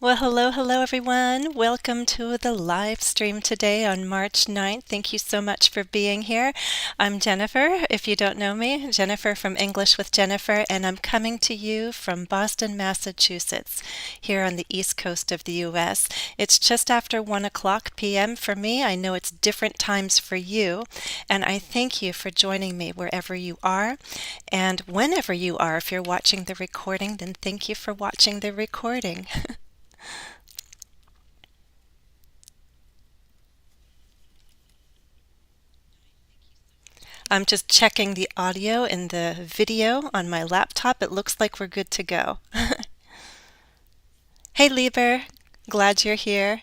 Well, hello everyone. Welcome to the live stream today on March 9th. Thank you so much for being here. I'm Jennifer, if you don't know me, Jennifer from English with Jennifer, and I'm coming to you from Boston, Massachusetts, here on the east coast of the US. It's just after 1 o'clock p.m. for me. I know it's different times for you, and I thank you for joining me wherever you are and whenever you are. If you're watching the recording, then thank you for watching the recording. I'm just checking the audio and the video on my laptop. It looks like we're good to go. Hey, Lieber, glad you're here.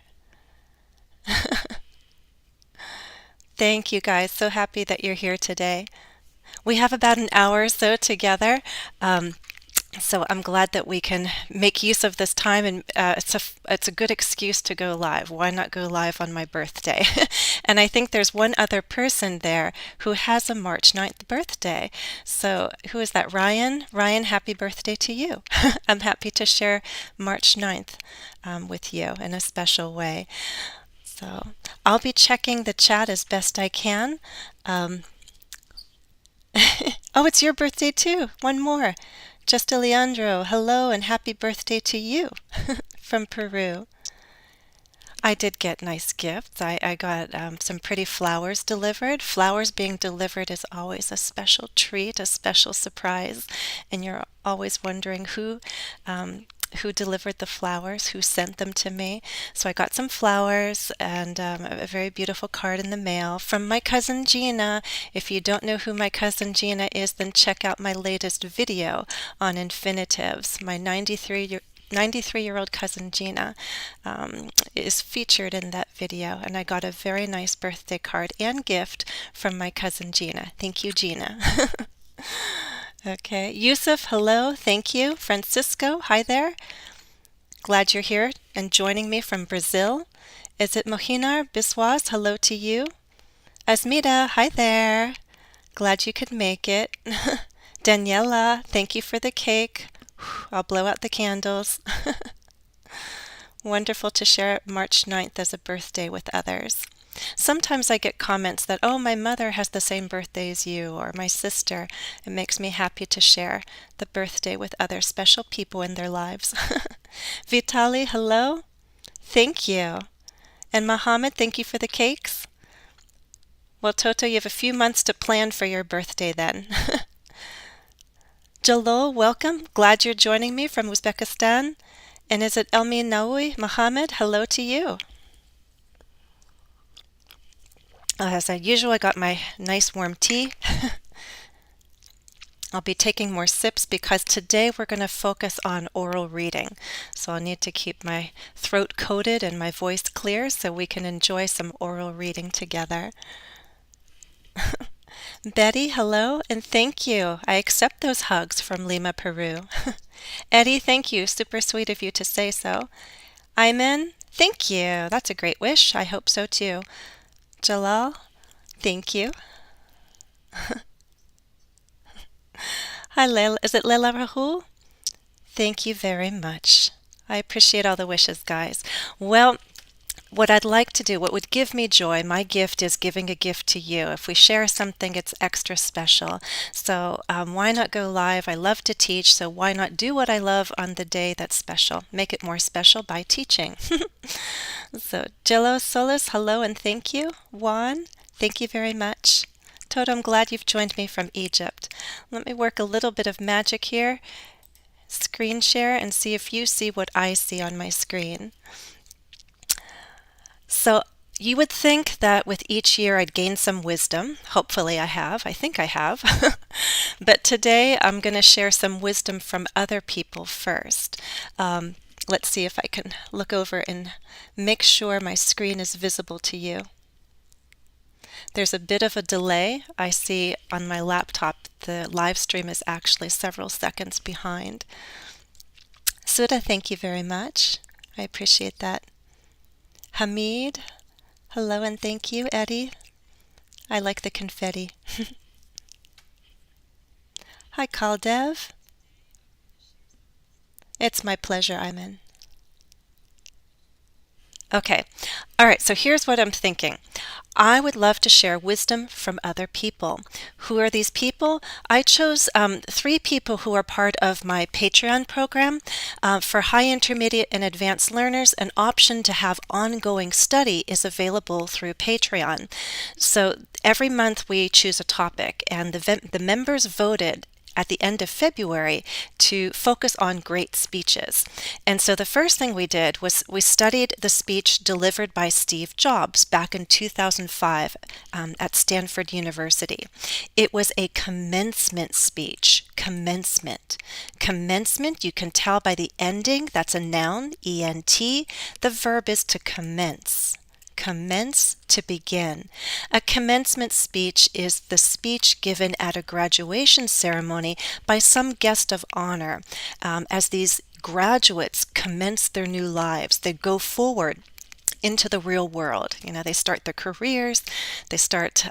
Thank you guys. So happy that you're here today. We have about an hour or so together. So I'm glad that we can make use of this time, and it's a good excuse to go live. Why not go live on my birthday? And I think there's one other person there who has a March 9th birthday. So who is that? Ryan? Ryan, happy birthday to you. I'm happy to share March 9th with you in a special way. So I'll be checking the chat as best I can. Um, oh, it's your birthday too. One more. Just Leandro, hello and happy birthday to you from Peru. I did get nice gifts. I got some pretty flowers delivered. Flowers being delivered is always a special treat, a special surprise, and you're always wondering who delivered the flowers, who sent them to me. So I got some flowers and a very beautiful card in the mail from my cousin Gina. If you don't know who my cousin Gina is, then check out my latest video on infinitives. My 93-year-old cousin Gina is featured in that video, and I got a very nice birthday card and gift from my cousin Gina. Thank you, Gina. Okay. Yusuf, hello. Thank you. Francisco, hi there. Glad you're here and joining me from Brazil. Is it Mohinar Biswas? Hello to you. Asmita, hi there. Glad you could make it. Daniela, thank you for the cake. I'll blow out the candles. Wonderful to share March 9th as a birthday with others. Sometimes I get comments that, oh, my mother has the same birthday as you, or my sister. It makes me happy to share the birthday with other special people in their lives. Vitali, hello. Thank you. And Mohammed, thank you for the cakes. Well, Toto, you have a few months to plan for your birthday then. Jalol, welcome. Glad you're joining me from Uzbekistan. And is it Elmi Naoui? Mohammed, hello to you. As usual, I got my nice warm tea. I'll be taking more sips because today we're going to focus on oral reading. So I'll need to keep my throat coated and my voice clear so we can enjoy some oral reading together. Betty, hello, and thank you. I accept those hugs from Lima, Peru. Eddie, thank you. Super sweet of you to say so. Ayman, thank you. That's a great wish. I hope so too. Jalal, thank you. Hi, Leila. Is it Leila Rahul? Thank you very much. I appreciate all the wishes, guys. Well, what I'd like to do, what would give me joy, my gift is giving a gift to you. If we share something, it's extra special. So why not go live? I love to teach, so why not do what I love on the day that's special? Make it more special by teaching. So, Jello Solis, hello and thank you. Juan, thank you very much. Toto, I'm glad you've joined me from Egypt. Let me work a little bit of magic here. Screen share and see if you see what I see on my screen. So you would think that with each year I'd gain some wisdom. Hopefully I have. I think I have. But today I'm going to share some wisdom from other people first. Let's see if I can look over and make sure my screen is visible to you. There's a bit of a delay. I see on my laptop the live stream is actually several seconds behind. Sudha, thank you very much. I appreciate that. Hamid, hello and thank you. Eddie, I like the confetti. Hi, Kaldev. It's my pleasure, Iman. Okay. All right. So here's what I'm thinking. I would love to share wisdom from other people. Who are these people? I chose three people who are part of my Patreon program. For high, intermediate, and advanced learners, an option to have ongoing study is available through Patreon. So every month we choose a topic, and the members voted at the end of February to focus on great speeches. And so the first thing we did was we studied the speech delivered by Steve Jobs back in 2005 at Stanford University. It was a commencement speech. Commencement. Commencement, you can tell by the ending, that's a noun, E-N-T. The verb is to commence. Commence, to begin. A commencement speech is the speech given at a graduation ceremony by some guest of honor. As these graduates commence their new lives, they go forward into the real world. You know, they start their careers, they start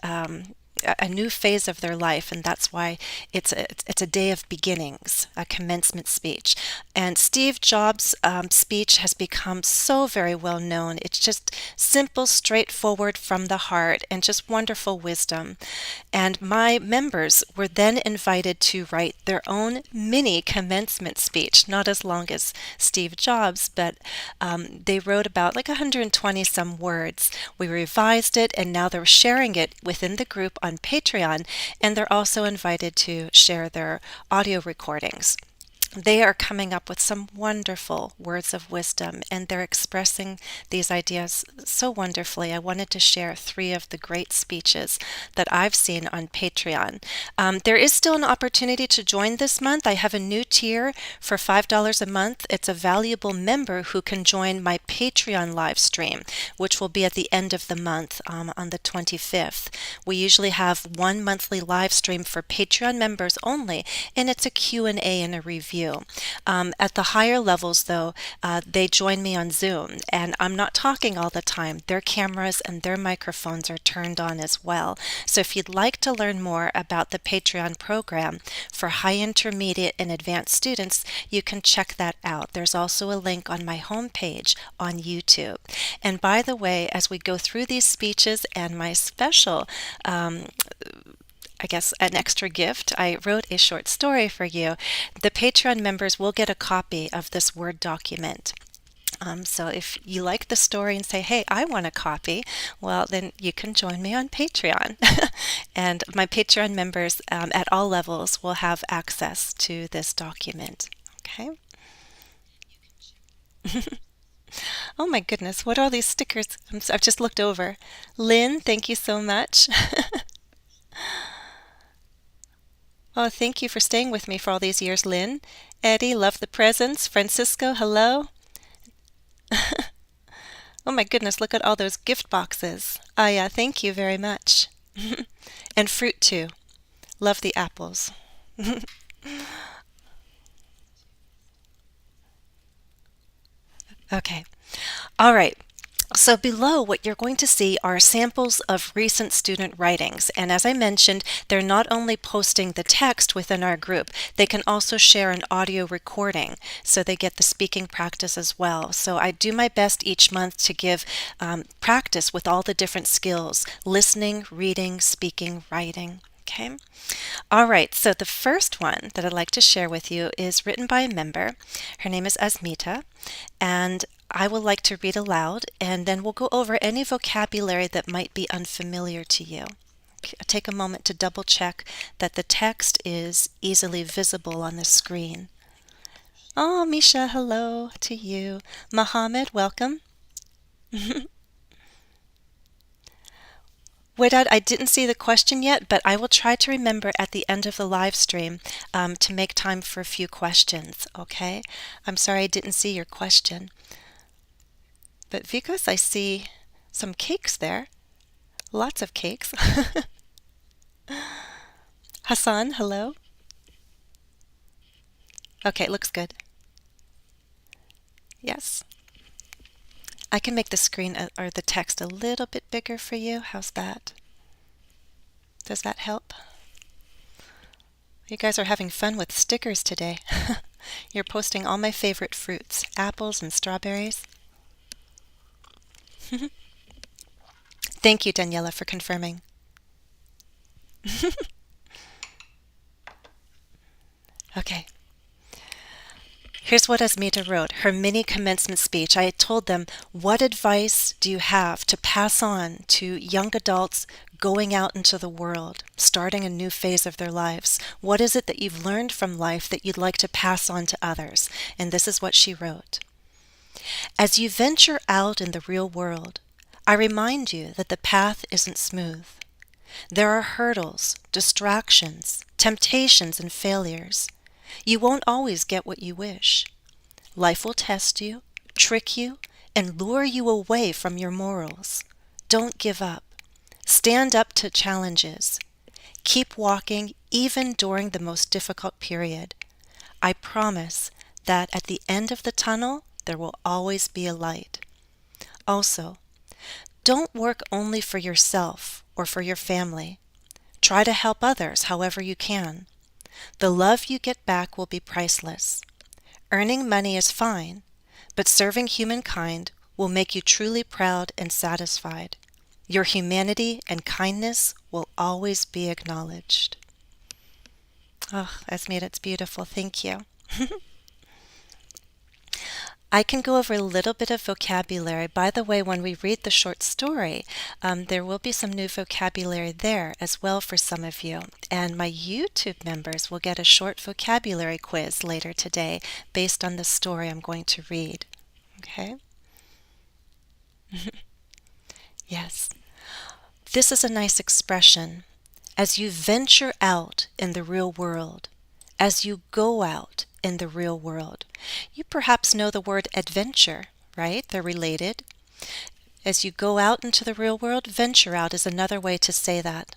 a new phase of their life, and that's why it's a day of beginnings, a commencement speech. And Steve Jobs' speech has become so very well known. It's just simple, straightforward from the heart, and just wonderful wisdom. And my members were then invited to write their own mini commencement speech, not as long as Steve Jobs, but they wrote about like 120 some words. We revised it, and now they're sharing it within the group on Patreon, and they're also invited to share their audio recordings. They are coming up with some wonderful words of wisdom, and they're expressing these ideas so wonderfully. I wanted to share three of the great speeches that I've seen on Patreon. There is still an opportunity to join this month. I have a new tier for $5 a month. It's a valuable member who can join my Patreon live stream, which will be at the end of the month on the 25th. We usually have one monthly live stream for Patreon members only, and it's a Q&A and a review. At the higher levels, though, they join me on Zoom, and I'm not talking all the time. Their cameras and their microphones are turned on as well. So if you'd like to learn more about the Patreon program for high, intermediate, and advanced students, you can check that out. There's also a link on my homepage on YouTube. And by the way, as we go through these speeches and my special I guess an extra gift, I wrote a short story for you. The Patreon members will get a copy of this Word document. So if you like the story and say, hey, I want a copy, well, then you can join me on Patreon. And my Patreon members at all levels will have access to this document. Okay? Oh my goodness, what are all these stickers? I've just looked over. Lynn, thank you so much. Oh, thank you for staying with me for all these years, Lynn. Eddie, love the presents. Francisco, hello. Oh my goodness, look at all those gift boxes. Ah, yeah, thank you very much. And fruit too. Love the apples. Okay. All right. So below, what you're going to see are samples of recent student writings. And as I mentioned, they're not only posting the text within our group, they can also share an audio recording, so they get the speaking practice as well. So I do my best each month to give practice with all the different skills: listening, reading, speaking, writing. Okay. All right, so the first one that I'd like to share with you is written by a member. Her name is Asmita, and I would like to read aloud, and then we'll go over any vocabulary that might be unfamiliar to you. Take a moment to double check that the text is easily visible on the screen. Oh, Misha, hello to you. Mohammed, welcome. Wedad, I didn't see the question yet, but I will try to remember at the end of the live stream to make time for a few questions, okay? I'm sorry I didn't see your question. But Vikas, I see some cakes there. Lots of cakes. Hassan, hello. Okay, looks good. Yes. I can make the screen or the text a little bit bigger for you. How's that? Does that help? You guys are having fun with stickers today. You're posting all my favorite fruits, apples and strawberries. Thank you, Daniela, for confirming. Okay. Here's what Asmita wrote, her mini commencement speech. I told them, what advice do you have to pass on to young adults going out into the world, starting a new phase of their lives? What is it that you've learned from life that you'd like to pass on to others? And this is what she wrote. As you venture out in the real world, I remind you that the path isn't smooth. There are hurdles, distractions, temptations, and failures. You won't always get what you wish. Life will test you, trick you, and lure you away from your morals. Don't give up. Stand up to challenges. Keep walking even during the most difficult period. I promise that at the end of the tunnel, there will always be a light. Also, don't work only for yourself or for your family. Try to help others however you can. The love you get back will be priceless. Earning money is fine, but serving humankind will make you truly proud and satisfied. Your humanity and kindness will always be acknowledged. Oh, Asmita, it's beautiful. Thank you. I can go over a little bit of vocabulary. By the way, when we read the short story, there will be some new vocabulary there as well for some of you. And my YouTube members will get a short vocabulary quiz later today based on the story I'm going to read. Okay? Yes. This is a nice expression. As you venture out in the real world, as you go out in the real world. You perhaps know the word adventure, right? They're related. As you go out into the real world, venture out is another way to say that.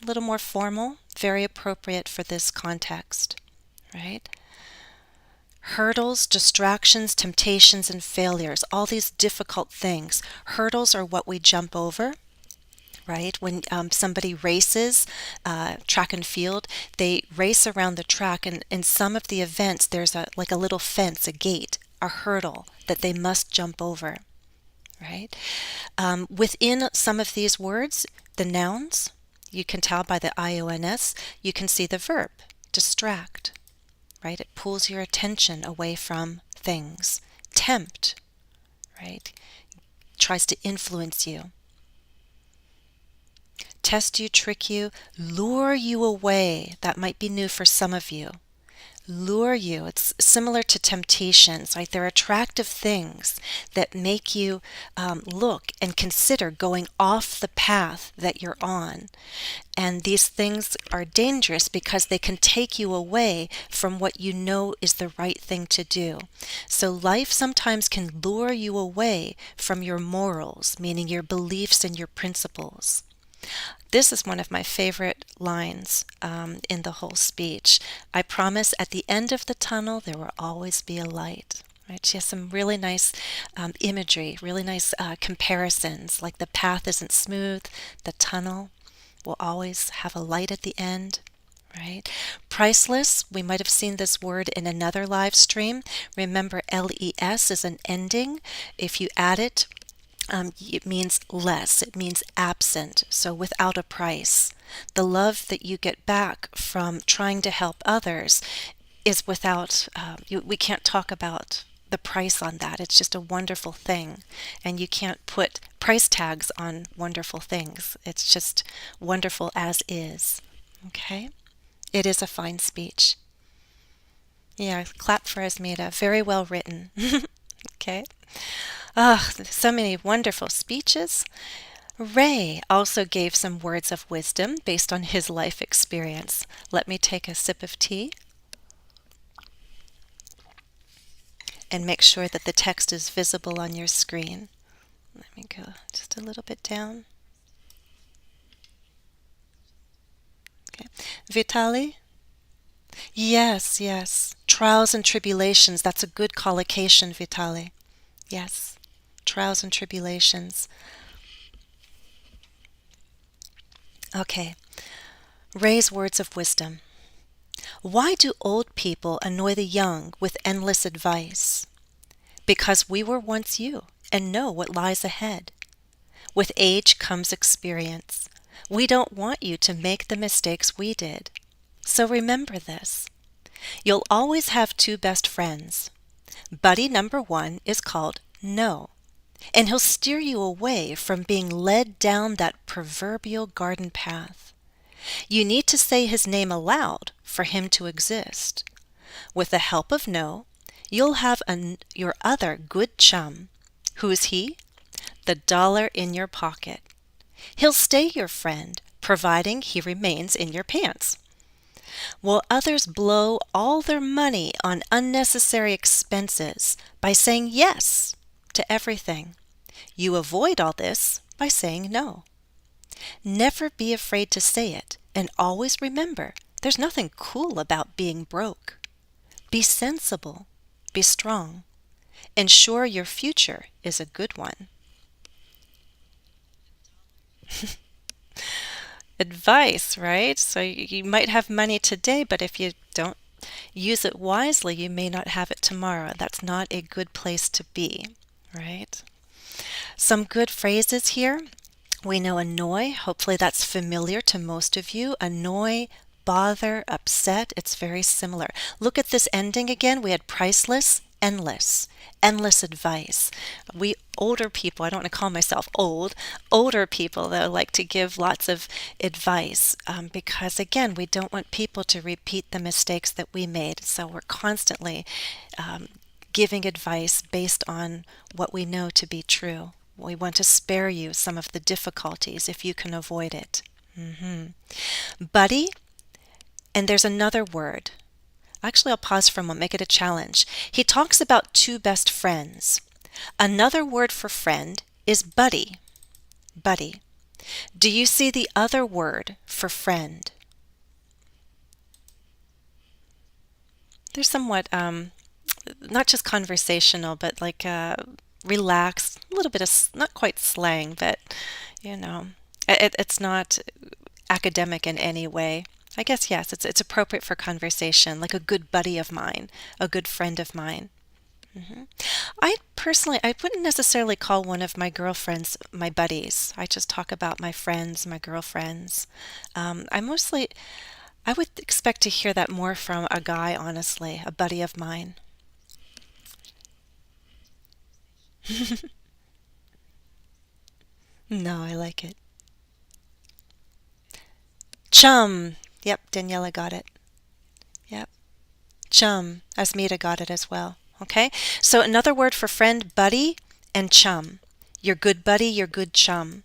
A little more formal, very appropriate for this context, right? Hurdles, distractions, temptations, and failures, all these difficult things. Hurdles are what we jump over. Right? When somebody races track and field, they race around the track, and in some of the events, there's like a little fence, a gate, a hurdle that they must jump over. Right? Within some of these words, the nouns, you can tell by the IONS, you can see the verb, distract. Right? It pulls your attention away from things. Tempt, right? Tries to influence you. Test you, trick you, lure you away. That might be new for some of you. Lure you. It's similar to temptations, right? They're attractive things that make you look and consider going off the path that you're on. And these things are dangerous because they can take you away from what you know is the right thing to do. So life sometimes can lure you away from your morals, meaning your beliefs and your principles. This is one of my favorite lines in the whole speech. I promise at the end of the tunnel there will always be a light. Right? She has some really nice imagery, really nice comparisons, like the path isn't smooth, the tunnel will always have a light at the end. Right? Priceless, we might have seen this word in another live stream. Remember, LES is an ending. If you add it, it means less, it means absent, so without a price. The love that you get back from trying to help others is without, we can't talk about the price on that. It's just a wonderful thing, and you can't put price tags on wonderful things. It's just wonderful as is. Okay? It is a fine speech. Yeah, clap for Asmita. Very well written. Okay? Ah, so many wonderful speeches. Ray also gave some words of wisdom based on his life experience. Let me take a sip of tea and make sure that the text is visible on your screen. Let me go just a little bit down. Okay. Vitali? Yes, yes. Trials and tribulations. That's a good collocation, Vitali. Yes. Trials and tribulations. Okay. Ray's words of wisdom. Why do old people annoy the young with endless advice? Because we were once you and know what lies ahead. With age comes experience. We don't want you to make the mistakes we did. So remember this. You'll always have two best friends. Buddy number one is called No, and he'll steer you away from being led down that proverbial garden path. You need to say his name aloud for him to exist. With the help of No, you'll have your other good chum. Who's he? The dollar in your pocket. He'll stay your friend, providing he remains in your pants. While others blow all their money on unnecessary expenses by saying yes to everything, you avoid all this by saying no. Never be afraid to say it, and always remember there's nothing cool about being broke. Be sensible, be strong. Ensure your future is a good one. Advice, right? So you might have money today, but if you don't use it wisely, you may not have it tomorrow. That's not a good place to be, right? Some good phrases here. We know annoy. Hopefully that's familiar to most of you. Annoy, bother, upset. It's very similar. Look at this ending again. We had priceless, endless. Endless advice. We older people, I don't want to call myself old, older people that like to give lots of advice because again, we don't want people to repeat the mistakes that we made. So we're constantly giving advice based on what we know to be true. We want to spare you some of the difficulties if you can avoid it. Buddy, and there's another word. Actually, I'll pause for a moment, make it a challenge. He talks about two best friends. Another word for friend is buddy. Buddy. Do you see the other word for friend? They're somewhat, not just conversational, but like relaxed, a little bit of, not quite slang, but, it's not academic in any way. I guess, yes, it's appropriate for conversation, like a good buddy of mine, a good friend of mine. I wouldn't necessarily call one of my girlfriends my buddies. I just talk about my friends, my girlfriends. I would expect to hear that more from a guy, honestly, a buddy of mine. No, I like it. Chum. Yep, Daniela got it. Yep. Chum. Asmita got it as well. Okay? So another word for friend, buddy, and chum. Your good buddy, your good chum.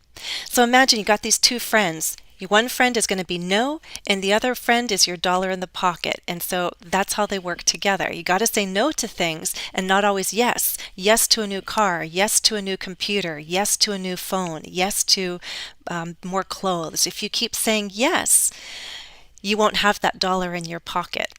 So imagine you got these two friends. One friend is going to be no, and the other friend is your dollar in the pocket. And so that's how they work together. You got to say no to things and not always yes. Yes to a new car, yes to a new computer, yes to a new phone, yes to more clothes. If you keep saying yes, you won't have that dollar in your pocket.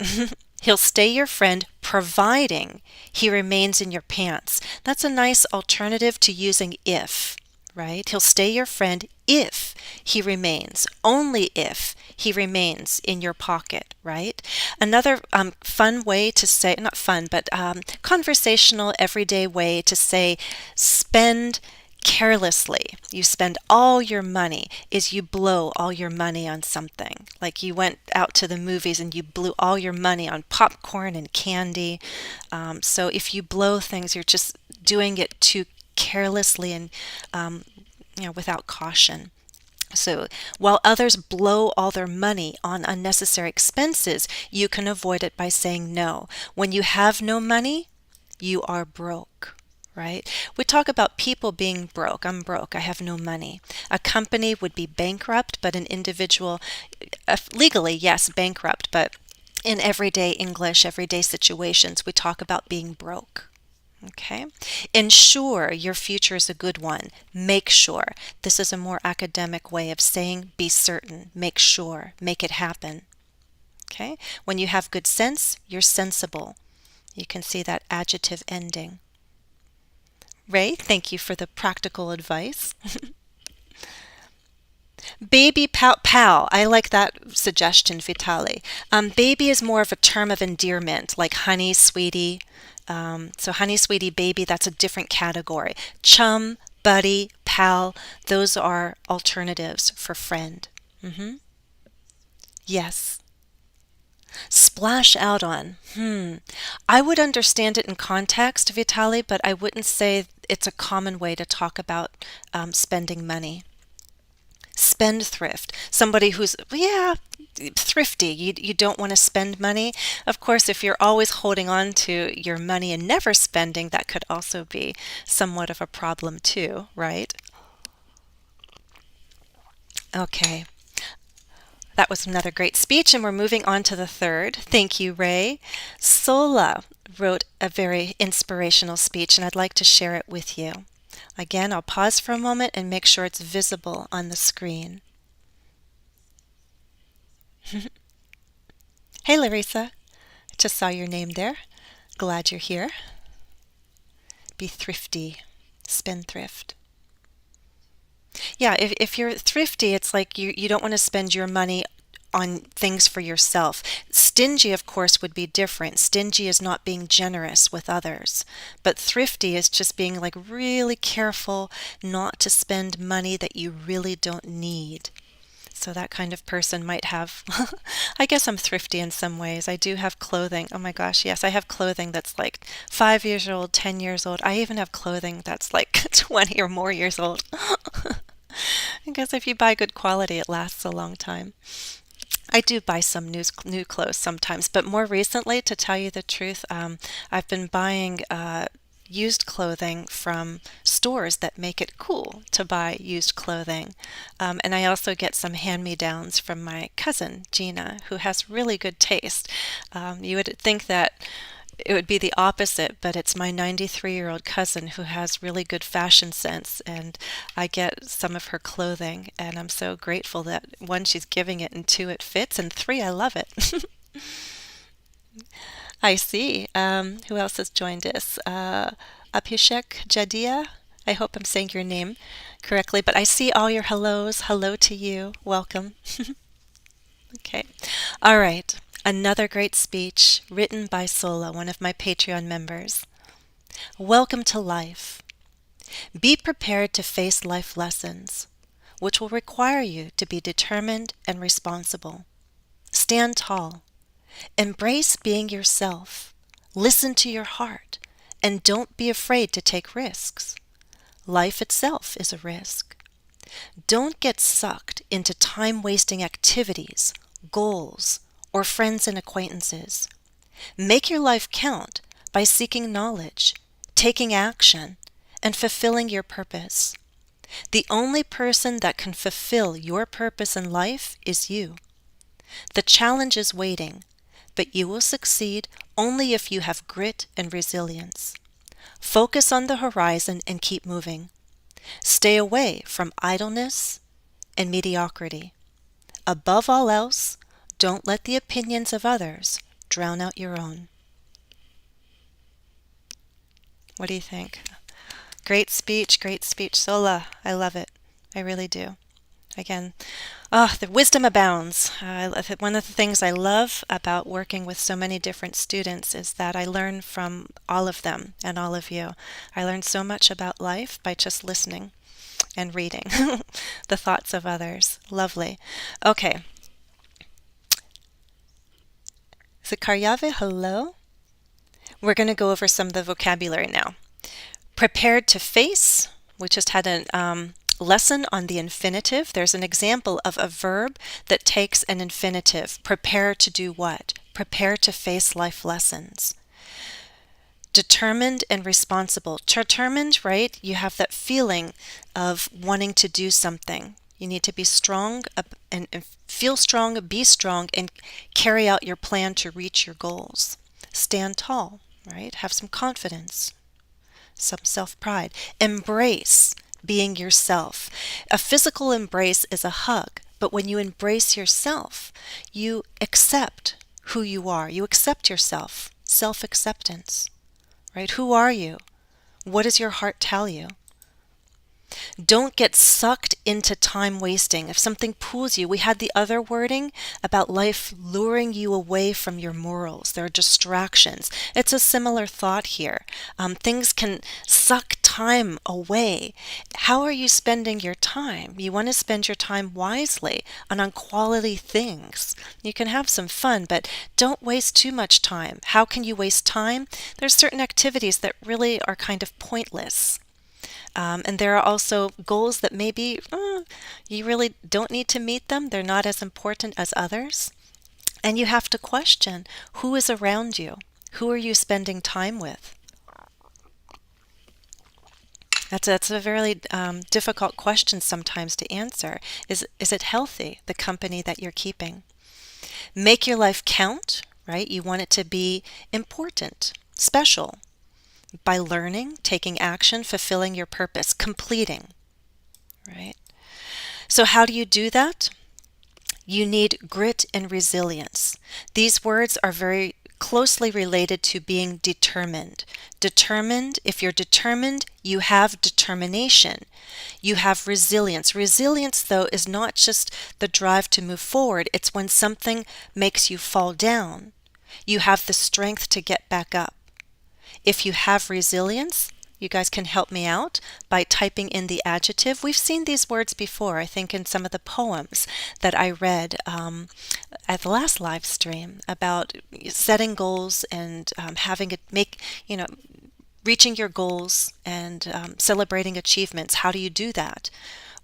He'll stay your friend providing he remains in your pants. That's a nice alternative to using if, right? He'll stay your friend if he remains, only if he remains in your pocket, right? Another fun way to say, not fun, but conversational, everyday way to say spend carelessly. You spend all your money is you blow all your money on something. Like you went out to the movies and you blew all your money on popcorn and candy. So if you blow things, you're just doing it too carelessly and without caution. So while others blow all their money on unnecessary expenses, you can avoid it by saying no. When you have no money, you are broke. Right? We talk about people being broke. I'm broke. I have no money. A company would be bankrupt, but an individual, legally, yes, bankrupt, but in everyday English, everyday situations, we talk about being broke. Okay? Ensure your future is a good one. Make sure. This is a more academic way of saying be certain. Make sure. Make it happen. Okay? When you have good sense, you're sensible. You can see that adjective ending. Ray, thank you for the practical advice. Baby pal. I like that suggestion, Vitali. Baby is more of a term of endearment, like honey, sweetie. So honey, sweetie, baby, that's a different category. Chum, buddy, pal, those are alternatives for friend. hmm Yes. Splash out on. I would understand it in context, Vitali, but I wouldn't say it's a common way to talk about spending money. Spendthrift, somebody who's, yeah, thrifty. You don't want to spend money. Of course, if you're always holding on to your money and never spending, that could also be somewhat of a problem too, right? Okay. That was another great speech, and we're moving on to the third. Thank you, Ray. Sola wrote a very inspirational speech, and I'd like to share it with you. Again, I'll pause for a moment and make sure it's visible on the screen. Hey, Larissa. Just saw your name there. Glad you're here. Be thrifty, spendthrift. Yeah, if you're thrifty, it's like you don't want to spend your money on things for yourself. Stingy, of course, would be different. Stingy is not being generous with others. But thrifty is just being like really careful not to spend money that you really don't need. So that kind of person might have, I guess I'm thrifty in some ways. I do have clothing. Oh my gosh, yes, I have clothing that's like 5 years old, 10 years old. I even have clothing that's like 20 or more years old. I guess if you buy good quality, it lasts a long time. I do buy some new clothes sometimes, but more recently, to tell you the truth, I've been buying used clothing from stores that make it cool to buy used clothing. And I also get some hand-me-downs from my cousin, Gina, who has really good taste. You would think that it would be the opposite, but it's my 93-year-old cousin who has really good fashion sense, and I get some of her clothing, and I'm so grateful that one, she's giving it, and two, it fits, and three, I love it. I see. Who else has joined us? Abhishek Jadia. I hope I'm saying your name correctly, but I see all your hellos. Hello to you. Welcome. Okay. All right. Another great speech written by Sola, one of my Patreon members. Welcome to life. Be prepared to face life lessons, which will require you to be determined and responsible. Stand tall. Embrace being yourself. Listen to your heart, and don't be afraid to take risks. Life itself is a risk. Don't get sucked into time-wasting activities, goals, or friends and acquaintances. Make your life count by seeking knowledge, taking action, and fulfilling your purpose. The only person that can fulfill your purpose in life is you. The challenge is waiting, but you will succeed only if you have grit and resilience. Focus on the horizon and keep moving. Stay away from idleness and mediocrity. Above all else, don't let the opinions of others drown out your own. What do you think? Great speech, Sola. I love it. I really do. Again, the wisdom abounds. One of the things I love about working with so many different students is that I learn from all of them and all of you. I learn so much about life by just listening and reading the thoughts of others. Lovely. Okay. Zakaryave, hello. We're going to go over some of the vocabulary now. Prepared to face. We just had a lesson on the infinitive. There's an example of a verb that takes an infinitive. Prepare to do what? Prepare to face life lessons. Determined and responsible. Determined, right? You have that feeling of wanting to do something. You need to be strong and feel strong, be strong, and carry out your plan to reach your goals. Stand tall, right? Have some confidence, some self-pride. Embrace being yourself. A physical embrace is a hug, but when you embrace yourself, you accept who you are. You accept yourself. Self-acceptance, right? Who are you? What does your heart tell you? Don't get sucked into time wasting. If something pulls you, we had the other wording about life luring you away from your morals. There are distractions. It's a similar thought here. Things can suck time away. How are you spending your time? You want to spend your time wisely and on quality things. You can have some fun, but don't waste too much time. How can you waste time? There's certain activities that really are kind of pointless. And there are also goals that maybe you really don't need to meet them. They're not as important as others. And you have to question who is around you. Who are you spending time with? That's a very difficult question sometimes to answer. Is it healthy, the company that you're keeping? Make your life count, right? You want it to be important, special, by learning, taking action, fulfilling your purpose, completing, right? So how do you do that? You need grit and resilience. These words are very closely related to being determined. Determined, if you're determined, you have determination. You have resilience. Resilience, though, is not just the drive to move forward. It's when something makes you fall down. You have the strength to get back up. If you have resilience, you guys can help me out by typing in the adjective. We've seen these words before, I think, in some of the poems that I read at the last live stream about setting goals and having it reaching your goals and celebrating achievements. How do you do that?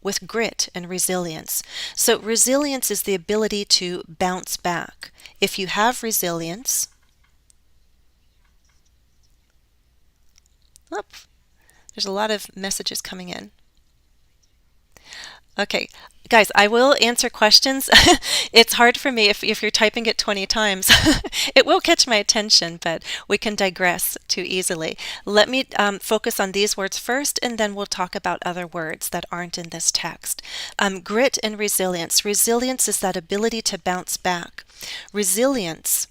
With grit and resilience. So resilience is the ability to bounce back. If you have resilience, there's a lot of messages coming in. Okay, guys, I will answer questions. It's hard for me if you're typing it 20 times. It will catch my attention, but we can digress too easily. Let me focus on these words first, and then we'll talk about other words that aren't in this text. Grit and resilience. Resilience is that ability to bounce back. Resilience,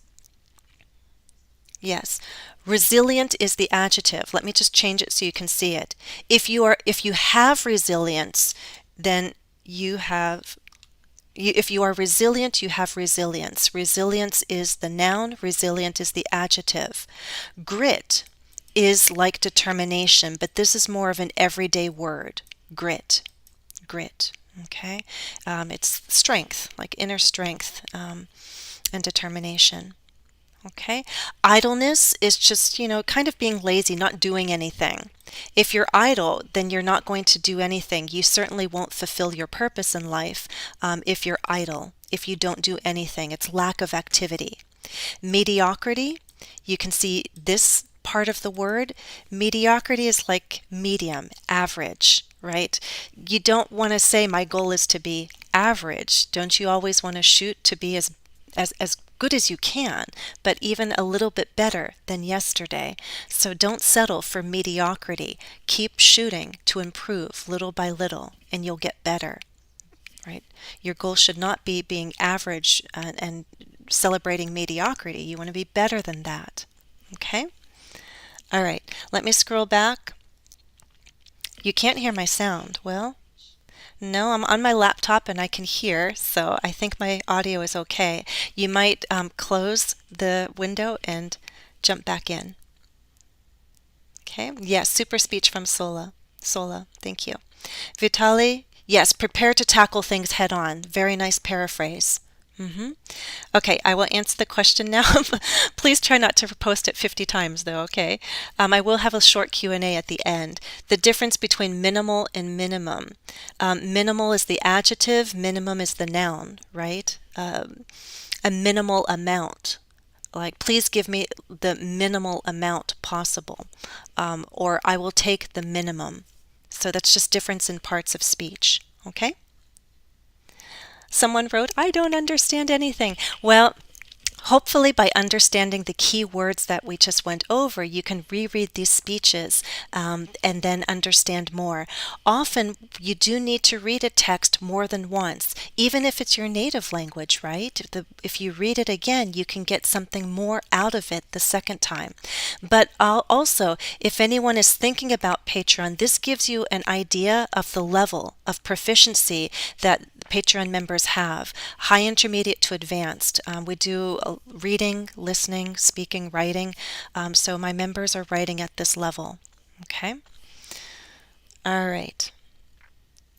yes. Resilient is the adjective. Let me just change it so you can see it. If you have resilience, then if you are resilient, you have resilience. Resilience is the noun, resilient is the adjective. Grit is like determination, but this is more of an everyday word. Grit. Okay? It's strength, like inner strength and determination. Okay. Idleness is just, kind of being lazy, not doing anything. If you're idle, then you're not going to do anything. You certainly won't fulfill your purpose in life if you're idle, if you don't do anything. It's lack of activity. Mediocrity, you can see this part of the word. Mediocrity is like medium, average, right? You don't want to say my goal is to be average. Don't you always want to shoot to be as good as you can, but even a little bit better than yesterday. So don't settle for mediocrity. Keep shooting to improve little by little, and you'll get better, right? Your goal should not be being average and celebrating mediocrity. You want to be better than that, okay? All right, let me scroll back. You can't hear my sound. Well, no, I'm on my laptop and I can hear, so I think my audio is okay. You might close the window and jump back in. Okay, yes, super speech from Sola, thank you. Vitali, yes, prepare to tackle things head on. Very nice paraphrase. Okay, I will answer the question now. Please try not to post it 50 times though, okay? I will have a short Q&A at the end. The difference between minimal and minimum. Minimal is the adjective, minimum is the noun, right? A minimal amount. Like, please give me the minimal amount possible. Or I will take the minimum. So that's just difference in parts of speech, okay? Someone wrote, I don't understand anything. Well, Hopefully, by understanding the key words that we just went over, you can reread these speeches and then understand more. Often, you do need to read a text more than once, even if it's your native language, right? If you read it again, you can get something more out of it the second time. But also, if anyone is thinking about Patreon, this gives you an idea of the level of proficiency that Patreon members have, high, intermediate to advanced. We do reading, listening, speaking, writing. So my members are writing at this level. Okay. All right.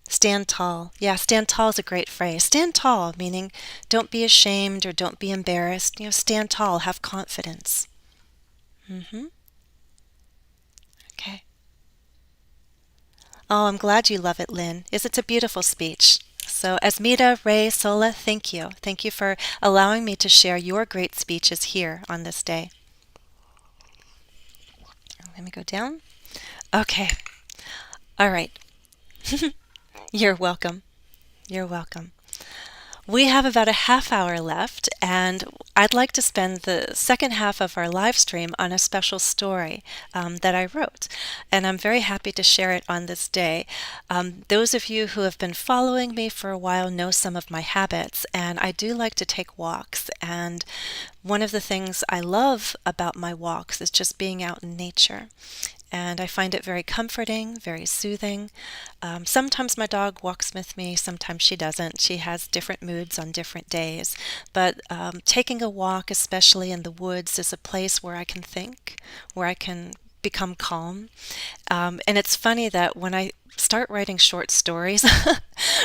Stand tall. Yeah, stand tall is a great phrase. Stand tall, meaning don't be ashamed or don't be embarrassed. Stand tall, have confidence. Okay. Oh, I'm glad you love it, Lynn. It's a beautiful speech. So, Asmita, Ray, Sola, thank you. Thank you for allowing me to share your great speeches here on this day. Let me go down. Okay. All right. You're welcome. You're welcome. We have about a half hour left, and I'd like to spend the second half of our live stream on a special story that I wrote, and I'm very happy to share it on this day. Those of you who have been following me for a while know some of my habits, and I do like to take walks, and one of the things I love about my walks is just being out in nature. And I find it very comforting, very soothing. Sometimes my dog walks with me, sometimes she doesn't. She has different moods on different days. But taking a walk, especially in the woods, is a place where I can think, where I can become calm. And it's funny that when I start writing short stories,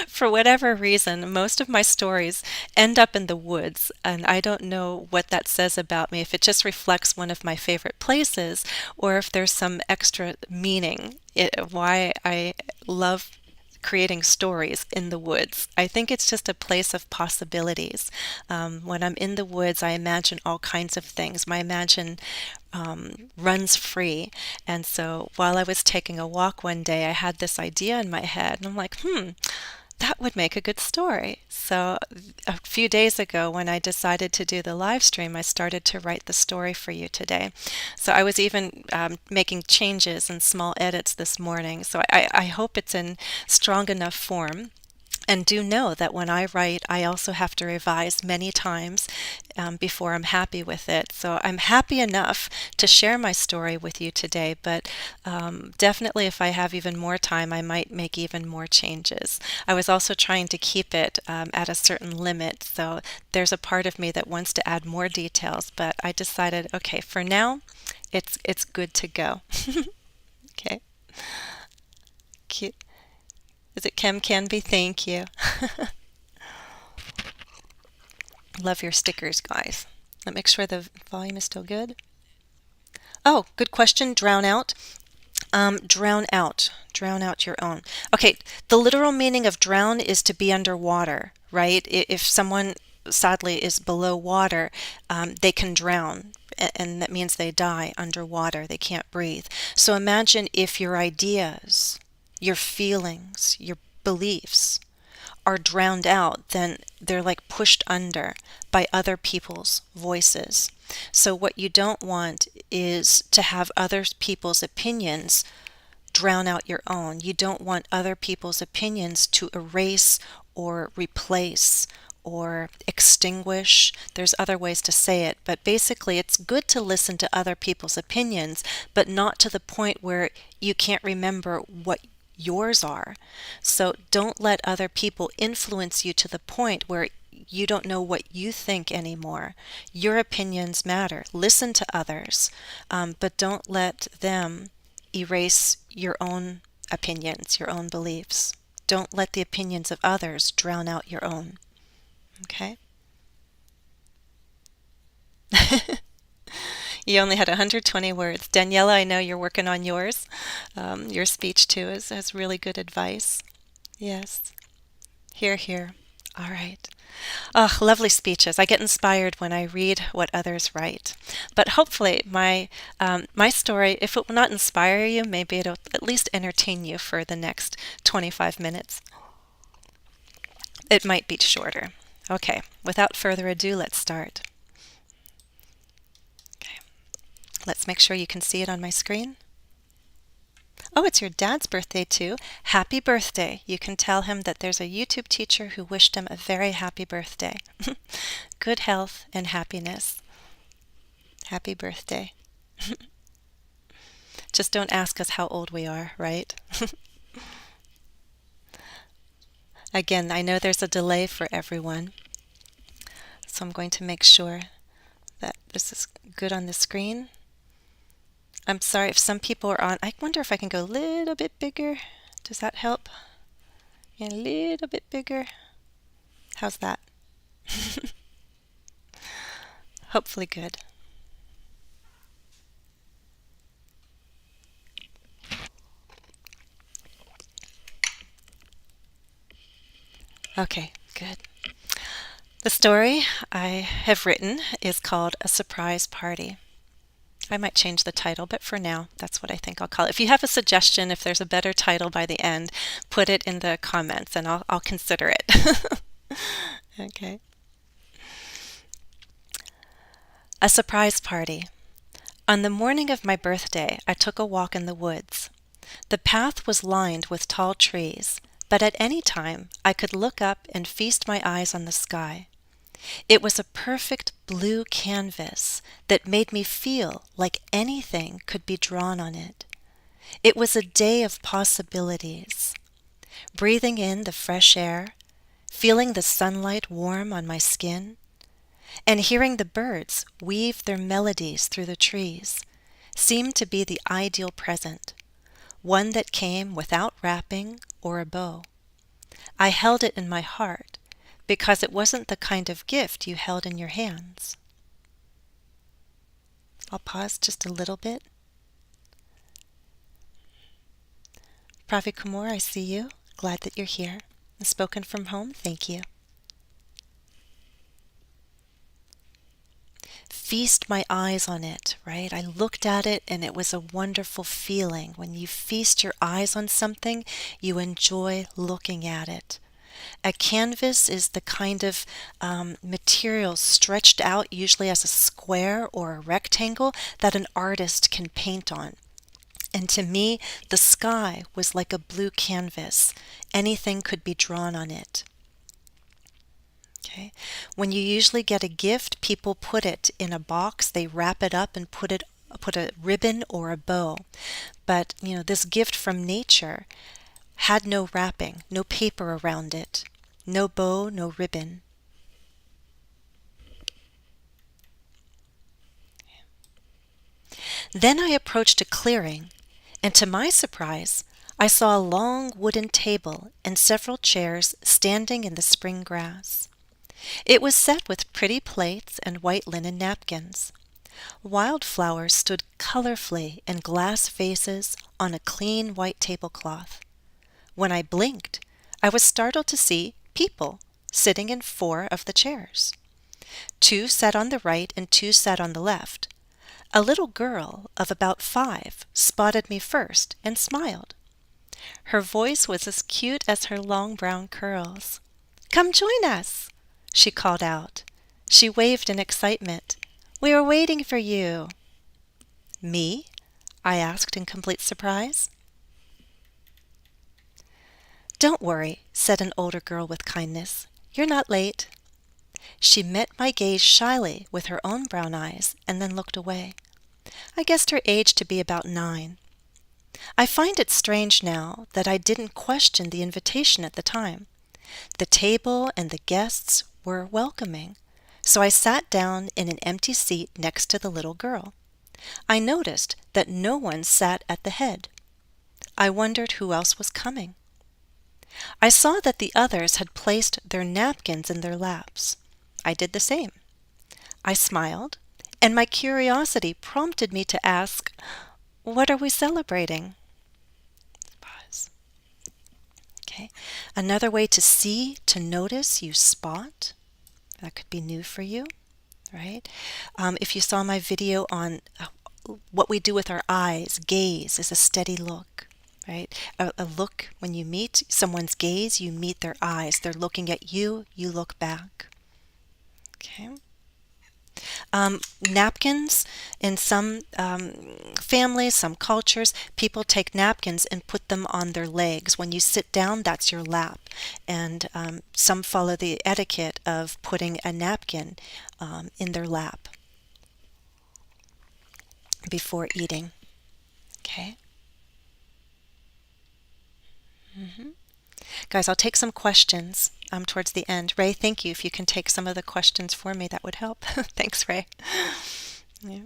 for whatever reason, most of my stories end up in the woods, and I don't know what that says about me, if it just reflects one of my favorite places, or if there's some extra meaning, why I love creating stories in the woods. I think it's just a place of possibilities. When I'm in the woods, I imagine all kinds of things. My imagine runs free. And so while I was taking a walk one day, I had this idea in my head, and I'm like, that would make a good story. So a few days ago, when I decided to do the live stream, I started to write the story for you today. So I was even making changes and small edits this morning. So I hope it's in strong enough form. And do know that when I write, I also have to revise many times before I'm happy with it. So I'm happy enough to share my story with you today, but definitely if I have even more time, I might make even more changes. I was also trying to keep it at a certain limit, so there's a part of me that wants to add more details, but I decided, okay, for now, it's good to go. Okay. Cute. Is it Chem Canby? Thank you. Love your stickers, guys. Let me make sure the volume is still good. Oh, good question. Drown out. Drown out. Drown out your own. Okay, the literal meaning of drown is to be underwater, right? If someone sadly is below water, they can drown. And that means they die underwater. They can't breathe. So imagine if your ideas, your feelings, your beliefs are drowned out, then they're like pushed under by other people's voices. So what you don't want is to have other people's opinions drown out your own. You don't want other people's opinions to erase or replace or extinguish. There's other ways to say it, but basically it's good to listen to other people's opinions, but not to the point where you can't remember what yours are. So don't let other people influence you to the point where you don't know what you think anymore. Your opinions matter. Listen to others, but don't let them erase your own opinions, your own beliefs. Don't let the opinions of others drown out your own. Okay? You only had 120 words. Daniela, I know you're working on yours. Your speech, too, has really good advice. Yes. Hear, hear. All right. Oh, lovely speeches. I get inspired when I read what others write. But hopefully my story, if it will not inspire you, maybe it'll at least entertain you for the next 25 minutes. It might be shorter. Okay, without further ado, let's start. Let's make sure you can see it on my screen. Oh, it's your dad's birthday too. Happy birthday. You can tell him that there's a YouTube teacher who wished him a very happy birthday. Good health and happiness. Happy birthday. Just don't ask us how old we are, right? Again, I know there's a delay for everyone, so I'm going to make sure that this is good on the screen. I'm sorry if some people are on. I wonder if I can go a little bit bigger. Does that help? Yeah, a little bit bigger. How's that? Hopefully good. Okay, good. The story I have written is called A Surprise Party. I might change the title, but for now, that's what I think I'll call it. If you have a suggestion, if there's a better title by the end, put it in the comments and I'll consider it. Okay. A surprise party. On the morning of my birthday, I took a walk in the woods. The path was lined with tall trees, but at any time I could look up and feast my eyes on the sky. It was a perfect blue canvas that made me feel like anything could be drawn on it. It was a day of possibilities. Breathing in the fresh air, feeling the sunlight warm on my skin, and hearing the birds weave their melodies through the trees seemed to be the ideal present, one that came without wrapping or a bow. I held it in my heart because it wasn't the kind of gift you held in your hands. I'll pause just a little bit. Pravi Kumar, I see you. Glad that you're here. Spoken from home, thank you. Feast my eyes on it, right? I looked at it and it was a wonderful feeling. When you feast your eyes on something, you enjoy looking at it. A canvas is the kind of material stretched out, usually as a square or a rectangle, that an artist can paint on. And to me, the sky was like a blue canvas. Anything could be drawn on it. Okay. When you usually get a gift, people put it in a box, they wrap it up and put a ribbon or a bow. But, this gift from nature had no wrapping, no paper around it, no bow, no ribbon. Then I approached a clearing, and to my surprise, I saw a long wooden table and several chairs standing in the spring grass. It was set with pretty plates and white linen napkins. Wildflowers stood colorfully in glass vases on a clean white tablecloth. When I blinked, I was startled to see people sitting in 4 of the chairs. 2 sat on the right and 2 sat on the left. A little girl of about 5 spotted me first and smiled. Her voice was as cute as her long brown curls. "Come join us," she called out. She waved in excitement. "We were waiting for you." "Me?" I asked in complete surprise. "Don't worry," said an older girl with kindness. "You're not late." She met my gaze shyly with her own brown eyes and then looked away. I guessed her age to be about 9. I find it strange now that I didn't question the invitation at the time. The table and the guests were welcoming, so I sat down in an empty seat next to the little girl. I noticed that no one sat at the head. I wondered who else was coming. I saw that the others had placed their napkins in their laps. I did the same. I smiled, and my curiosity prompted me to ask, "What are we celebrating?" Pause. Okay. Another way to see, to notice, you spot. That could be new for you, right? If you saw my video on what we do with our eyes, gaze is a steady look, right? A look, when you meet someone's gaze, you meet their eyes. They're looking at you, you look back. Okay. Napkins, in some families, some cultures, people take napkins and put them on their legs. When you sit down, that's your lap. And some follow the etiquette of putting a napkin in their lap before eating. Okay? Guys, I'll take some questions towards the end. Ray, thank you. If you can take some of the questions for me, that would help. Thanks, Ray. Yeah.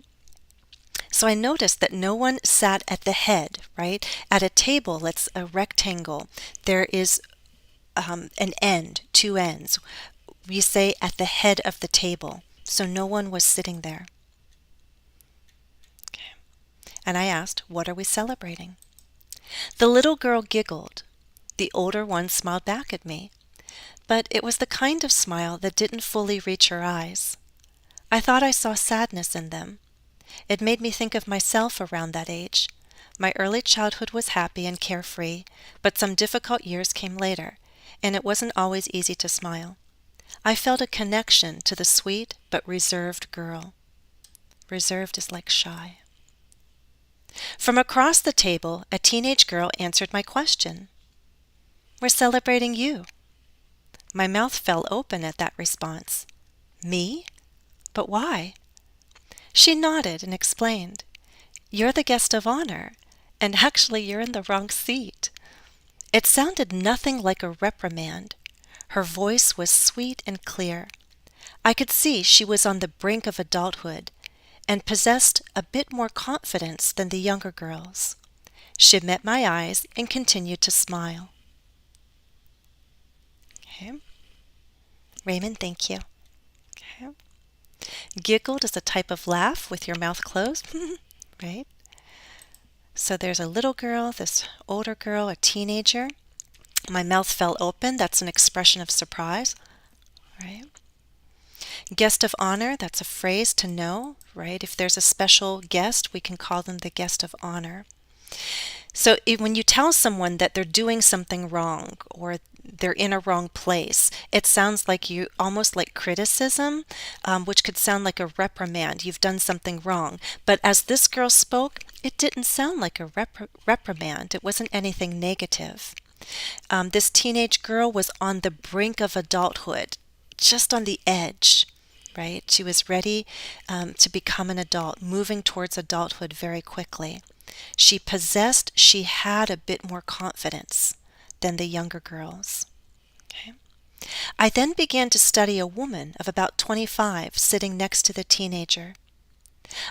So I noticed that no one sat at the head, right? At a table that's a rectangle, there is an end, two ends. We say at the head of the table. So no one was sitting there. Okay. And I asked, what are we celebrating? The little girl giggled. The older one smiled back at me. But it was the kind of smile that didn't fully reach her eyes. I thought I saw sadness in them. It made me think of myself around that age. My early childhood was happy and carefree, but some difficult years came later, and it wasn't always easy to smile. I felt a connection to the sweet but reserved girl. Reserved is like shy. From across the table, a teenage girl answered my question. We're celebrating you. My mouth fell open at that response. Me? But why? She nodded and explained. You're the guest of honor, and actually you're in the wrong seat. It sounded nothing like a reprimand. Her voice was sweet and clear. I could see she was on the brink of adulthood and possessed a bit more confidence than the younger girls. She met my eyes and continued to smile. Okay. Raymond, thank you. Okay. Giggled is a type of laugh with your mouth closed, right? So there's a little girl, this older girl, a teenager. My mouth fell open. That's an expression of surprise, right? Guest of honor, that's a phrase to know, right? If there's a special guest, we can call them the guest of honor. So when you tell someone that they're doing something wrong or they're in a wrong place, it sounds like you almost like criticism, which could sound like a reprimand. You've done something wrong. But as this girl spoke, it didn't sound like a reprimand. It wasn't anything negative. This teenage girl was on the brink of adulthood, just on the edge, right? She was ready to become an adult, moving towards adulthood very quickly. She had a bit more confidence than the younger girls. Okay. I then began to study a woman of about 25 sitting next to the teenager.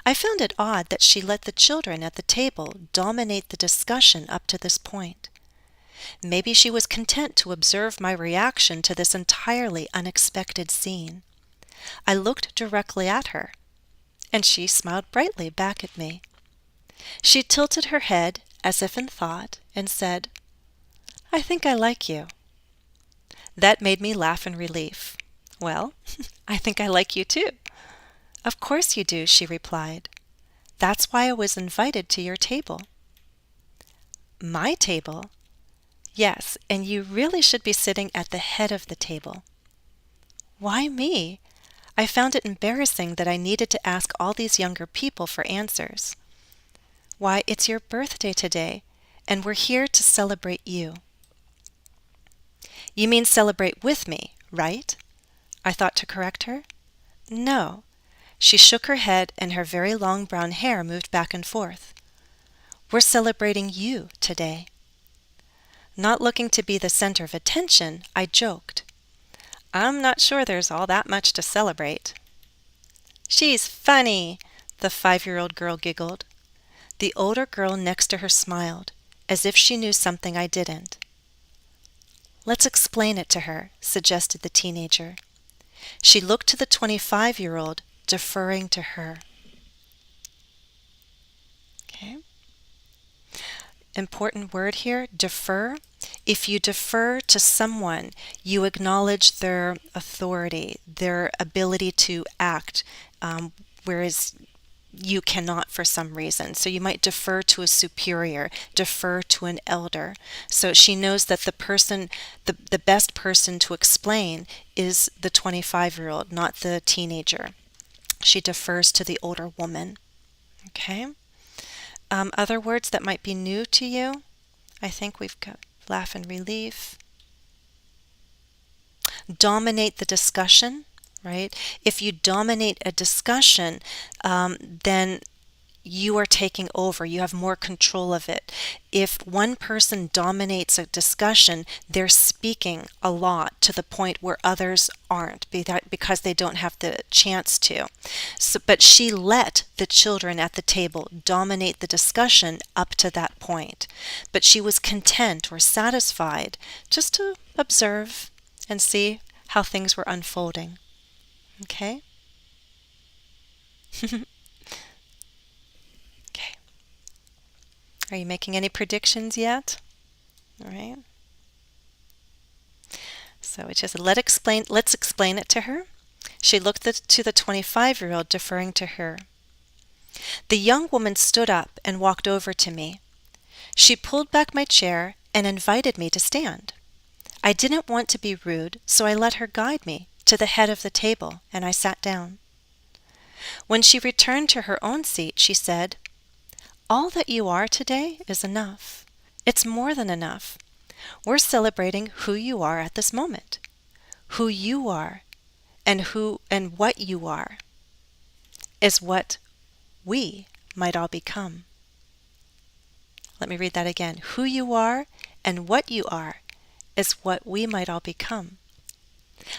I found it odd that she let the children at the table dominate the discussion up to this point. Maybe she was content to observe my reaction to this entirely unexpected scene. I looked directly at her, and she smiled brightly back at me. She tilted her head as if in thought and said, I think I like you. That made me laugh in relief. Well, I think I like you too. Of course you do, she replied. That's why I was invited to your table. My table? Yes, and you really should be sitting at the head of the table. Why me? I found it embarrassing that I needed to ask all these younger people for answers. Why, it's your birthday today, and we're here to celebrate you. You mean celebrate with me, right? I thought to correct her. No. She shook her head and her very long brown hair moved back and forth. We're celebrating you today. Not looking to be the center of attention, I joked. I'm not sure there's all that much to celebrate. She's funny, the 5-year-old girl giggled. The older girl next to her smiled, as if she knew something I didn't. Let's explain it to her, suggested the teenager. She looked to the 25-year-old, deferring to her. Okay. Important word here, defer. If you defer to someone, you acknowledge their authority, their ability to act, whereas you cannot for some reason. So you might defer to a superior, defer to an elder. So she knows that the best person to explain is the 25-year-old, not the teenager. She defers to the older woman. Okay. Other words that might be new to you, I think we've got laugh and relief. Dominate the discussion, right? If you dominate a discussion, then you are taking over. You have more control of it. If one person dominates a discussion, they're speaking a lot to the point where others aren't because they don't have the chance to. So, but she let the children at the table dominate the discussion up to that point. But she was content or satisfied just to observe and see how things were unfolding. Okay? Okay. Are you making any predictions yet? All right. So it's just let's explain it to her. She looked to the 25-year-old, deferring to her. The young woman stood up and walked over to me. She pulled back my chair and invited me to stand. I didn't want to be rude, so I let her guide me to the head of the table, and I sat down. When she returned to her own seat, she said, "All that you are today is enough. It's more than enough. We're celebrating who you are at this moment. Who you are and what you are is what we might all become." Let me read that again. Who you are and what you are is what we might all become.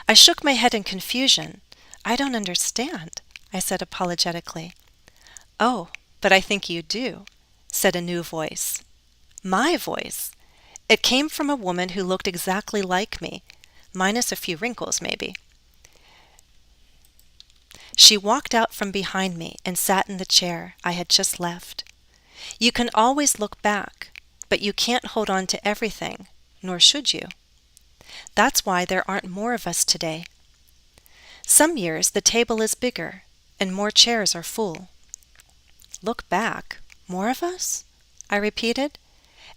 I shook my head in confusion. "I don't understand," I said apologetically. "Oh, but I think you do," said a new voice. My voice. It came from a woman who looked exactly like me, minus a few wrinkles maybe. She walked out from behind me and sat in the chair I had just left. You can always look back, but you can't hold on to everything, nor should you. That's why there aren't more of us today. Some years the table is bigger and more chairs are full. Look back, more of us? I repeated,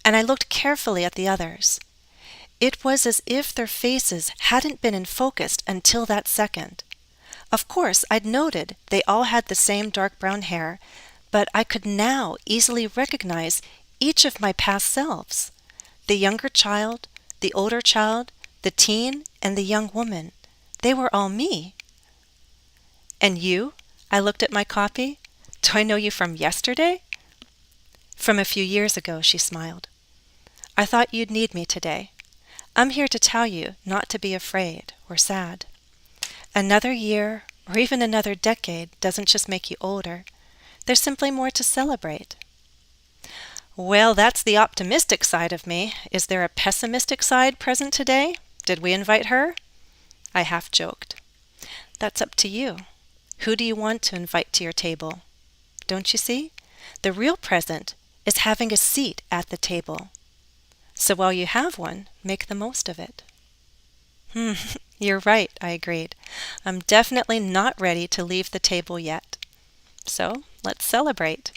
and I looked carefully at the others. It was as if their faces hadn't been in focus until that second. Of course, I'd noted they all had the same dark brown hair, but I could now easily recognize each of my past selves. The younger child, the older child, the teen, and the young woman. They were all me. "And you?" I looked at my copy. "Do I know you from yesterday?" "From a few years ago," she smiled. "I thought you'd need me today. I'm here to tell you not to be afraid or sad. Another year or even another decade doesn't just make you older. There's simply more to celebrate." Well, that's the optimistic side of me. Is there a pessimistic side present today? Did we invite her? I half joked. That's up to you. Who do you want to invite to your table? Don't you see? The real present is having a seat at the table. So while you have one, make the most of it. You're right, I agreed. I'm definitely not ready to leave the table yet. So let's celebrate.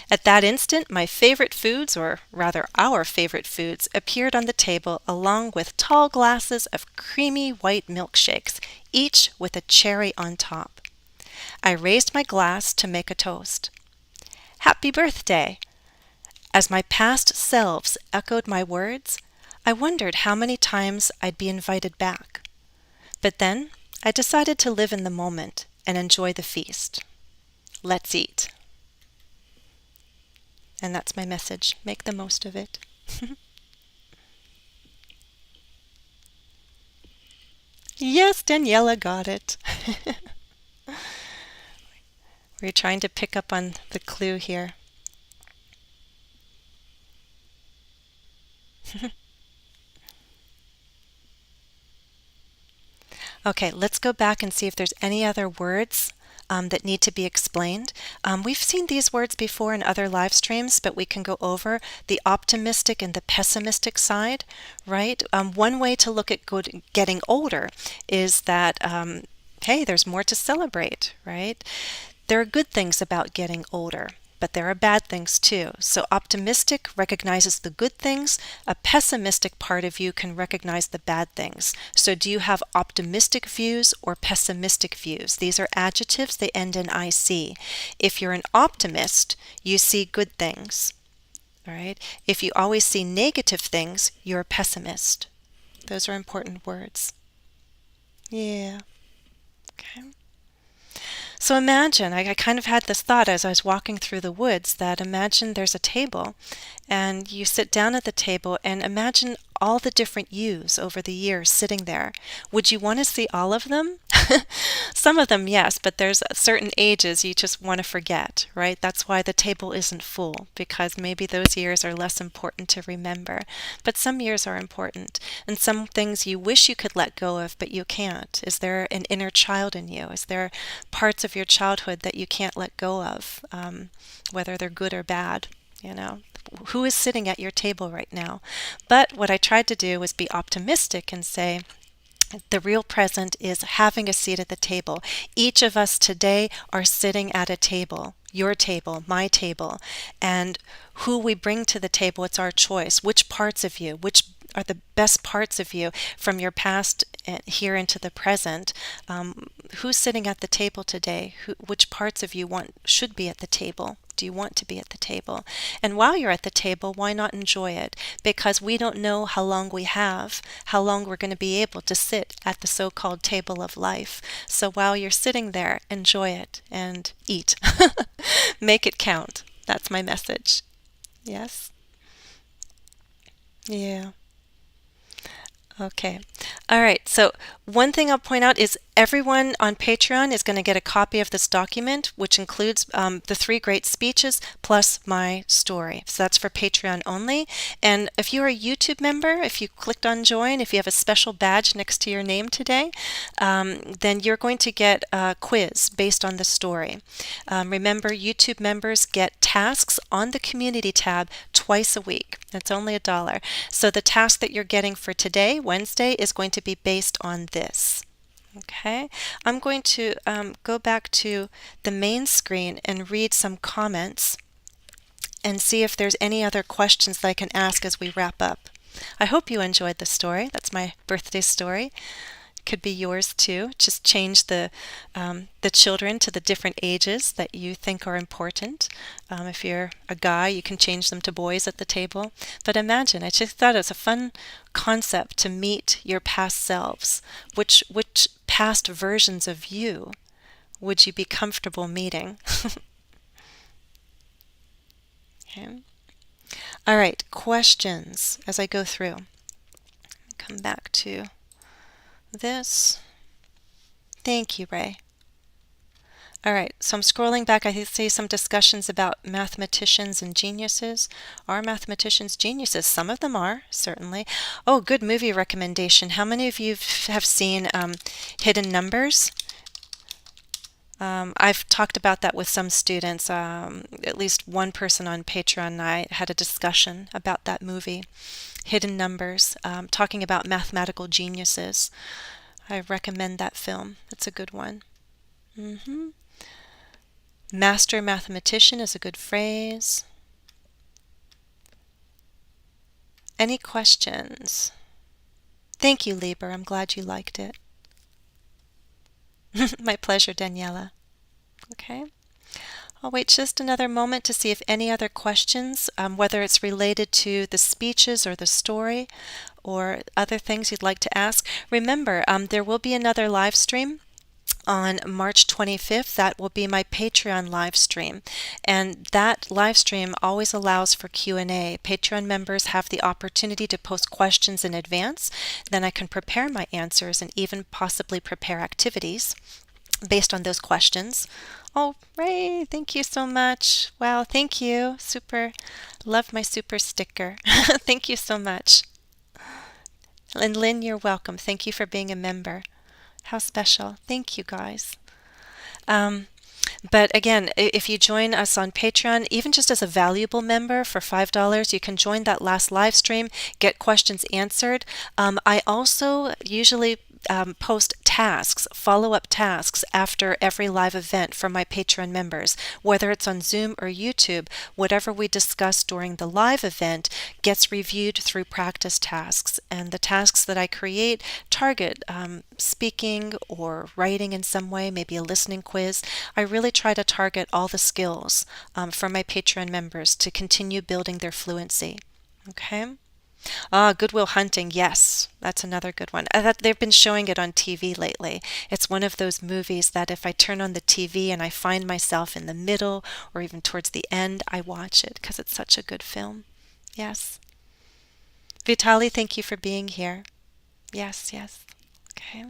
At that instant, my favorite foods, or rather our favorite foods, appeared on the table along with tall glasses of creamy white milkshakes, each with a cherry on top. I raised my glass to make a toast. Happy birthday! As my past selves echoed my words, I wondered how many times I'd be invited back. But then I decided to live in the moment and enjoy the feast. Let's eat. And that's my message. Make the most of it. Yes, Daniela got it. We're trying to pick up on the clue here. Okay, let's go back and see if there's any other words that need to be explained. We've seen these words before in other live streams, but we can go over the optimistic and the pessimistic side, right? One way to look at getting older is that, hey, there's more to celebrate, right? There are good things about getting older. but there are bad things too. So optimistic recognizes the good things. A pessimistic part of you can recognize the bad things. So do you have optimistic views or pessimistic views? These are adjectives, they end in IC. If you're an optimist, you see good things. All right. If you always see negative things, you're a pessimist. Those are important words. Yeah. Okay. So imagine, I kind of had this thought as I was walking through the woods that imagine there's a table and you sit down at the table and imagine all the different yous over the years sitting there. Would you want to see all of them? Some of them, yes, but there's certain ages you just want to forget, right? That's why the table isn't full, because maybe those years are less important to remember. But some years are important, and some things you wish you could let go of, but you can't. Is there an inner child in you? Is there parts of your childhood that you can't let go of, whether they're good or bad, you know? Who is sitting at your table right now? But what I tried to do was be optimistic and say, the real present is having a seat at the table. Each of us today are sitting at a table, your table, my table, and who we bring to the table, it's our choice. Which parts of you, which are the best parts of you from your past here into the present? Who's sitting at the table today? Which parts of you should be at the table? Do you want to be at the table? And while you're at the table, why not enjoy it? Because we don't know how long we have, how long we're going to be able to sit at the so-called table of life. So while you're sitting there, enjoy it and eat. Make it count. That's my message. Yes? Yeah. Okay. All right. So one thing I'll point out is everyone on Patreon is going to get a copy of this document, which includes the 3 great speeches plus my story. So that's for Patreon only. And if you're a YouTube member, if you clicked on join, if you have a special badge next to your name today, then you're going to get a quiz based on the story. Remember, YouTube members get tasks on the community tab twice a week. It's only $1. So the task that you're getting for today, Wednesday, is going to be based on this. Okay, I'm going to go back to the main screen and read some comments and see if there's any other questions that I can ask as we wrap up. I hope you enjoyed the story. That's my birthday story. Could be yours too. Just change the children to the different ages that you think are important. If you're a guy, you can change them to boys at the table. But imagine, I just thought it was a fun concept to meet your past selves. Which past versions of you would you be comfortable meeting? Okay. All right, questions as I go through. Come back to this. Thank you, Ray. All right, so I'm scrolling back. I see some discussions about mathematicians and geniuses. Are mathematicians geniuses? Some of them are, certainly. Oh, good movie recommendation. How many of you have seen Hidden Numbers? I've talked about that with some students. At least one person on Patreon and I had a discussion about that movie, Hidden Numbers, talking about mathematical geniuses. I recommend that film. It's a good one. Master mathematician is a good phrase. Any questions? Thank you, Lieber. I'm glad you liked it. My pleasure, Daniela. Okay. I'll wait just another moment to see if any other questions, whether it's related to the speeches or the story or other things you'd like to ask. Remember, there will be another live stream on March 25th. That will be my Patreon live stream, and that live stream always allows for Q&A. Patreon members have the opportunity to post questions in advance. Then I can prepare my answers and even possibly prepare activities based on those questions. Oh, Ray, thank you so much. Wow, thank you. Super. Love my super sticker. Thank you so much. And Lynn, you're welcome. Thank you for being a member. How special. Thank you, guys. But again, if you join us on Patreon, even just as a valuable member for $5, you can join that last live stream, get questions answered. I also usually post tasks, follow-up tasks after every live event for my Patreon members, whether it's on Zoom or YouTube. Whatever we discuss during the live event gets reviewed through practice tasks, and the tasks that I create target speaking or writing in some way, maybe a listening quiz. I really try to target all the skills for my Patreon members to continue building their fluency. Okay? Good Will Hunting, yes, that's another good one. They've been showing it on TV lately. It's one of those movies that if I turn on the TV and I find myself in the middle or even towards the end, I watch it because it's such a good film. Yes. Vitali, thank you for being here. Yes, yes. Okay.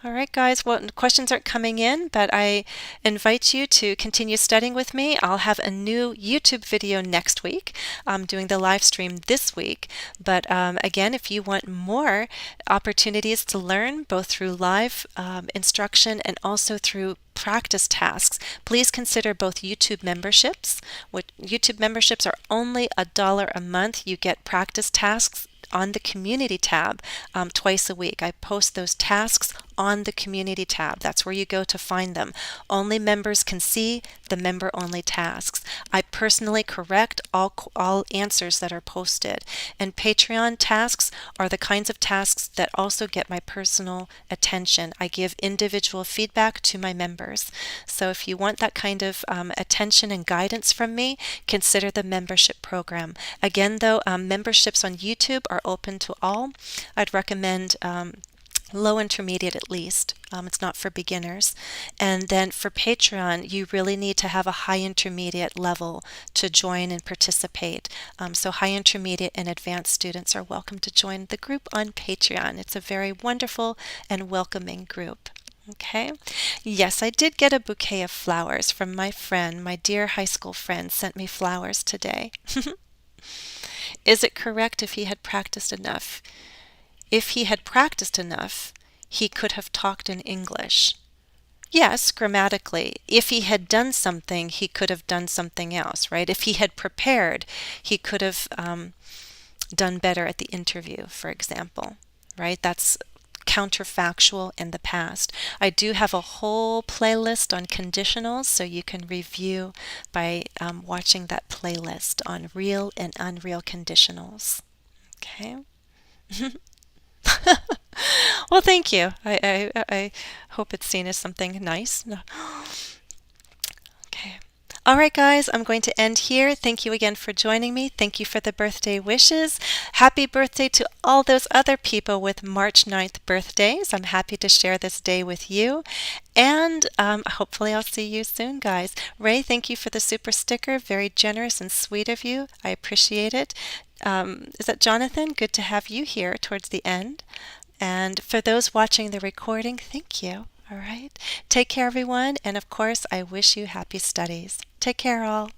All right, guys. Well, questions aren't coming in, but I invite you to continue studying with me. I'll have a new YouTube video next week. I'm doing the live stream this week. But again, if you want more opportunities to learn, both through live instruction and also through practice tasks, please consider both YouTube memberships. YouTube memberships are only $1 a month. You get practice tasks on the community tab twice a week. I post those tasks on the community tab. That's where you go to find them. Only members can see the member-only tasks. I personally correct all answers that are posted. And Patreon tasks are the kinds of tasks that also get my personal attention. I give individual feedback to my members. So if you want that kind of attention and guidance from me, consider the membership program. Again, though, memberships on YouTube are open to all. I'd recommend low intermediate at least. It's not for beginners. And then for Patreon, you really need to have a high intermediate level to join and participate. So high intermediate and advanced students are welcome to join the group on Patreon. It's a very wonderful and welcoming group. Okay. Yes, I did get a bouquet of flowers from my friend. My dear high school friend sent me flowers today. Is it correct if he had practiced enough? If he had practiced enough, he could have talked in English. Yes, grammatically. If he had done something, he could have done something else, right? If he had prepared, he could have done better at the interview, for example, right? That's counterfactual in the past. I do have a whole playlist on conditionals, so you can review by watching that playlist on real and unreal conditionals. Okay. Well, thank you. I hope it's seen as something nice. No. Okay. All right, guys, I'm going to end here. Thank you again for joining me. Thank you for the birthday wishes. Happy birthday to all those other people with March 9th birthdays. I'm happy to share this day with you. And hopefully I'll see you soon, guys. Ray, thank you for the super sticker. Very generous and sweet of you. I appreciate it. Is that Jonathan? Good to have you here towards the end. And for those watching the recording, thank you. All right. Take care, everyone. And of course, I wish you happy studies. Take care, all.